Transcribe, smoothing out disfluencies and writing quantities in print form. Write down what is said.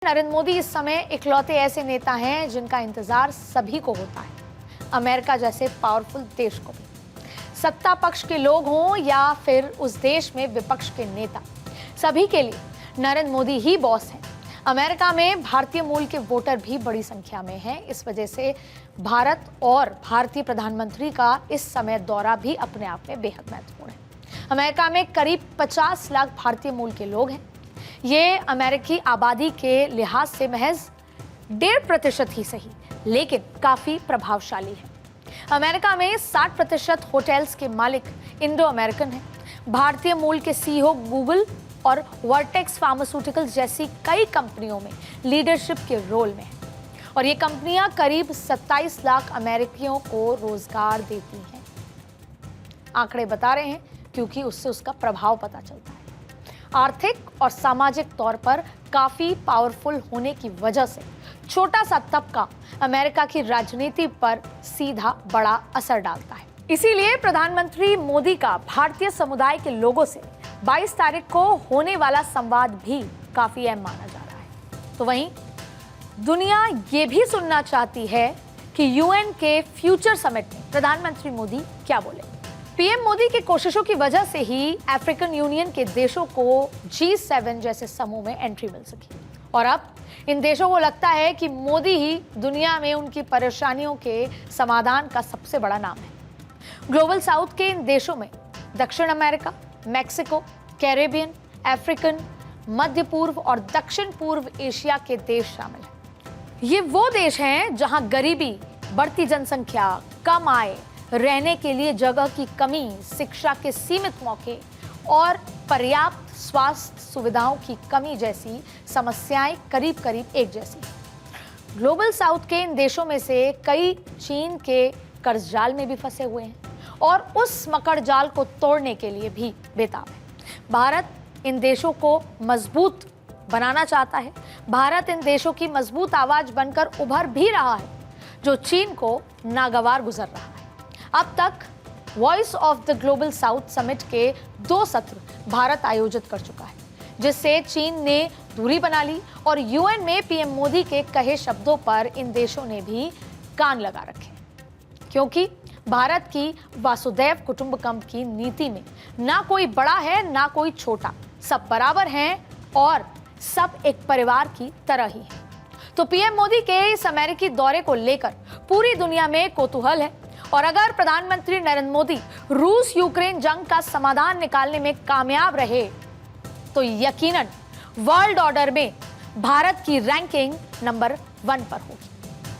नरेंद्र मोदी इस समय इकलौते ऐसे नेता हैं जिनका इंतजार सभी को होता है, अमेरिका जैसे पावरफुल देश को भी। सत्ता पक्ष के लोग हों या फिर उस देश में विपक्ष के नेता, सभी के लिए नरेंद्र मोदी ही बॉस हैं। अमेरिका में भारतीय मूल के वोटर भी बड़ी संख्या में हैं। इस वजह से भारत और भारतीय प्रधानमंत्री का इस समय दौरा भी अपने आप में बेहद महत्वपूर्ण है। अमेरिका में करीब 50 लाख भारतीय मूल के लोग हैं। ये अमेरिकी आबादी के लिहाज से महज 1.5% ही सही, लेकिन काफी प्रभावशाली है। अमेरिका में 60% होटल्स के मालिक इंडो अमेरिकन हैं। भारतीय मूल के सीईओ गूगल और वर्टेक्स फार्मास्यूटिकल्स जैसी कई कंपनियों में लीडरशिप के रोल में हैं और ये कंपनियां करीब 27 लाख अमेरिकियों को रोजगार देती हैं। आंकड़े बता रहे हैं क्योंकि उससे उसका प्रभाव पता चलता है। आर्थिक और सामाजिक तौर पर काफी पावरफुल होने की वजह से छोटा सा तबका अमेरिका की राजनीति पर सीधा बड़ा असर डालता है। इसीलिए प्रधानमंत्री मोदी का भारतीय समुदाय के लोगों से 22 तारीख को होने वाला संवाद भी काफी अहम माना जा रहा है। तो वहीं दुनिया ये भी सुनना चाहती है कि यूएन के फ्यूचर समिट में प्रधानमंत्री मोदी क्या बोले। पीएम मोदी की कोशिशों की वजह से ही अफ्रीकन यूनियन के देशों को G7 जैसे समूह में एंट्री मिल सकी और अब इन देशों को लगता है कि मोदी ही दुनिया में उनकी परेशानियों के समाधान का सबसे बड़ा नाम है। ग्लोबल साउथ के इन देशों में दक्षिण अमेरिका, मैक्सिको, कैरेबियन, अफ्रीकन, मध्य पूर्व और दक्षिण पूर्व एशिया के देश शामिल हैं। ये वो देश हैं जहां गरीबी, बढ़ती जनसंख्या, कम आय, रहने के लिए जगह की कमी, शिक्षा के सीमित मौके और पर्याप्त स्वास्थ्य सुविधाओं की कमी जैसी समस्याएं करीब करीब एक जैसी। ग्लोबल साउथ के इन देशों में से कई चीन के कर्ज जाल में भी फंसे हुए हैं और उस मकड़ जाल को तोड़ने के लिए भी बेताब है। भारत इन देशों को मजबूत बनाना चाहता है। भारत इन देशों की मजबूत आवाज बनकर उभर भी रहा है जो चीन को नागवार गुजर रहा है। अब तक voice of the global south summit के 2 सत्र भारत आयोजित कर चुका है, जिससे चीन ने दूरी बना ली और यूएन में पीएम मोदी के कहे शब्दों पर इन देशों ने भी कान लगा रखे, क्योंकि भारत की वासुदैव कुटुंबकम की नीति में ना कोई बड़ा है ना कोई छोटा, सब बराबर हैं और सब एक परिवार की तरह ही है। तो पीएम मोदी के इस अमेरिकी दौरे को लेकर पूरी दुनिया में कौतूहल है और अगर प्रधानमंत्री नरेंद्र मोदी रूस यूक्रेन जंग का समाधान निकालने में कामयाब रहे तो यकीनन वर्ल्ड ऑर्डर में भारत की रैंकिंग नंबर 1 पर होगी।